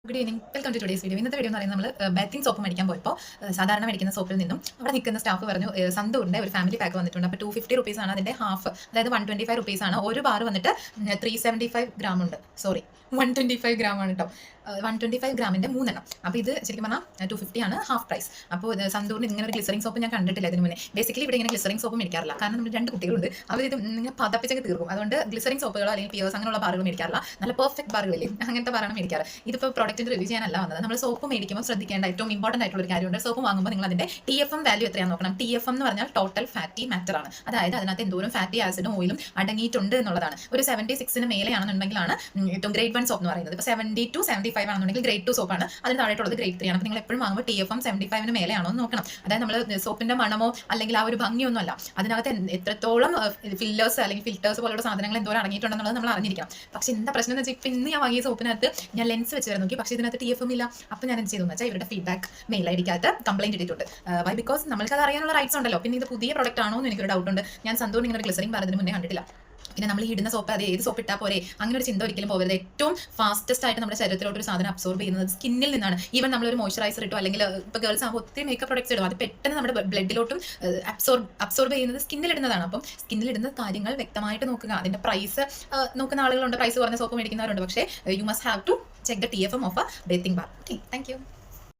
Good evening, welcome to today's video. ഇന്നത്തെ video എന്ന് പറയുന്നത് നമ്മൾ ബാത്തിങ് സോപ്പ് മേടിക്കാൻ പോയപ്പോൾ സാധാരണ മേടിക്കുന്ന സോപ്പിൽ നിന്നും അവിടെ നിൽക്കുന്ന സ്റ്റാഫ് പറഞ്ഞു സന്തൂറിൻ്റെ ഒരു ഫാമിലി പാക്ക് വന്നിട്ടുണ്ട്. അപ്പോൾ 250 ആണ് അതിൻ്റെ ഹാഫ്, അതായത് 125 ആണ്. ഒരു ബാർ വന്നിട്ട് 375 ഗ്രാം ഉണ്ട്. സോറി, 125 ഗ്രാം ആണ് കേട്ടോ. 125 ഗ്രാമിൻ്റെ 3 എണ്ണം. അപ്പോൾ ഇത് ശരിക്കും പറഞ്ഞാൽ 250 ആണ് ഹാഫ് പ്രൈസ്. അപ്പോൾ സന്തൂറിന് ഇങ്ങനെ ഒരു ഗ്ലിസറിങ് സോപ്പ് ഞാൻ കണ്ടിട്ടില്ല ഇതിന് മുന്നേ. ബേസിക്കലി ഇവിടെ ഇങ്ങനെ ഗ്ലിസറിങ് സോപ്പ് മേടിക്കാറില്ല, കാരണം നമ്മൾ 2 കുട്ടികളുണ്ട്, അവർ ഇത് ഇങ്ങനെ പതപ്പിച്ചൊക്കെ തീർക്കും. അതുകൊണ്ട് ഗ്ലിസറിങ് സോപ്പുകളോ അല്ലെങ്കിൽ പിയേഴ്സ് അങ്ങനെയുള്ള ബാറുകൾ മേടിക്കാറില്ല. നല്ല പെർഫെക്റ്റ് ബാറുകളില്ലേ, അങ്ങനത്തെ ബാറാണ് മേടിക്കാറ്. ഇതിപ്പോൾ പ്രോഡക്റ്റിൻ്റെ റിവ്യൂ ചെയ്യാനല്ല വന്നത്. നമ്മൾ സോപ്പ് മേടിക്കുമ്പോൾ ശ്രദ്ധിക്കേണ്ട ഏറ്റവും ഇമ്പോർട്ടൻ്റ് ആയിട്ടുള്ള ഒരു കാര്യമുണ്ട്. സോപ്പ് വാങ്ങുമ്പോൾ നിങ്ങൾ അതിൻ്റെ TFM വാല്യൂ എത്രയാണെന്ന് നോക്കണം. TFM എന്ന് പറഞ്ഞാൽ ടോട്ടൽ ഫാറ്റി മാറ്റർ ആണ്. അതായത് അതിനകത്ത് എന്തോരം ഫാറ്റി ആസിഡും ഓയിലും അടങ്ങിയിട്ടുണ്ട് എന്നുള്ളതാണ്. ഒരു 76 മേലെയാണെന്നുണ്ടെങ്കിലാണ് ഏറ്റവും ഗ്രേഡ് 1 സോപ്പ് എന്ന് പറയുന്നത്. ഇപ്പോൾ 70 to 75 ആണെന്നുണ്ടെങ്കിൽ ഗ്രേഡ് 2 സോപ്പാണ്. അതിന് താഴെയുള്ളത് ഗ്രേഡ് 3 ആണ്. അപ്പോൾ നിങ്ങൾ എപ്പോഴും വാങ്ങുമ്പോൾ TFM 75 മേലെയാണോ എന്ന് നോക്കണം. അതായത് നമ്മൾ സോപ്പിന്റെ മണമോ അല്ലെങ്കിൽ ആ ഒരു ഭംഗിയൊന്നും അല്ല, അതിനകത്ത് എത്രത്തോളം ഫില്ലേഴ്സ് അല്ലെങ്കിൽ ഫിൽറ്റേഴ്സ് പോലുള്ള സാധനങ്ങൾ എന്തോരം അടങ്ങിയിട്ടുണ്ടെന്നുള്ളത് നമ്മൾ അറിഞ്ഞിരിക്കണം. പക്ഷേ എന്താ പ്രശ്നം എന്ന് വെച്ചാൽ ഇപ്പം ഇന്ന് ഞാൻ വാങ്ങിയ സോപ്പിനകത്ത് ഞാൻ ലെൻസ് വെച്ച് നോക്കി, പക്ഷേ ഇതിനകത്ത് TFM ഇല്ല. അപ്പോൾ ഞാൻ എന്ത് ചെയ്തു എന്ന് വെച്ചാൽ ഇവരുടെ ഫീഡ്ബാക്ക് മെയിൽ ഐഡിക്കകത്ത് കംപ്ലൈന്റ് ഇട്ടിട്ടുണ്ട്. വൈ ബിക്കോസ് നമ്മൾക്ക് അത് അറിയാനുള്ള റൈറ്റ്സ് ഉണ്ടല്ലോ. പിന്നെ ഇത് പുതിയ പ്രൊഡക്റ്റ് ആണോ എന്ന് എനിക്കൊരു ഡൗട്ട് ഉണ്ട്. ഞാൻ സന്തോഷം ഇങ്ങനെ ഒരു ഗ്ലിസറിങ് പറഞ്ഞതിന് മുന്നേ കണ്ടിട്ടില്ല. പിന്നെ നമ്മൾ ഈ ഇടുന്ന സോപ്പ് അത് ഏത് സോപ്പ് ഇട്ടാൽ പോരെ, അങ്ങനെ ഒരു ചിന്ത ഒരിക്കലും പോകരുത്. ഏറ്റവും ഫാസ്റ്റസ്റ്റ് ആയിട്ട് നമ്മുടെ ശരീരത്തിലോട്ട് ഒരു സാധനം അബ്സോർബ് ചെയ്യുന്നത് സ്കിന്നിൽ നിന്നാണ്. ഈവൻ നമ്മളൊരു മോയ്സ്ചറൈസർ ഇട്ടോ അല്ലെങ്കിൽ ഇപ്പോൾ ഗേൾസ് ആകുമ്പോൾ ഒത്തിരി മേക്കപ്പ് പ്രൊഡക്ട്സ് ഇടും, അത് പെട്ടെന്ന് നമ്മുടെ ബ്ലഡിലോട്ടും അബ്സോർബ് ചെയ്യുന്നത് സ്കിന്നിലിടുന്നതാണ്. അപ്പം സ്കിന്നിലിടുന്ന കാര്യങ്ങൾ വ്യക്തമായിട്ട് നോക്കുക. അതിൻ്റെ പ്രൈസ് നോക്കുന്ന ആളുകളുണ്ട്, പ്രൈസ് കുറഞ്ഞ സോപ്പ് മേടിക്കുന്നവരുണ്ട്. പക്ഷേ you must have to check the TFM of a bathing bar. Okay, thank U.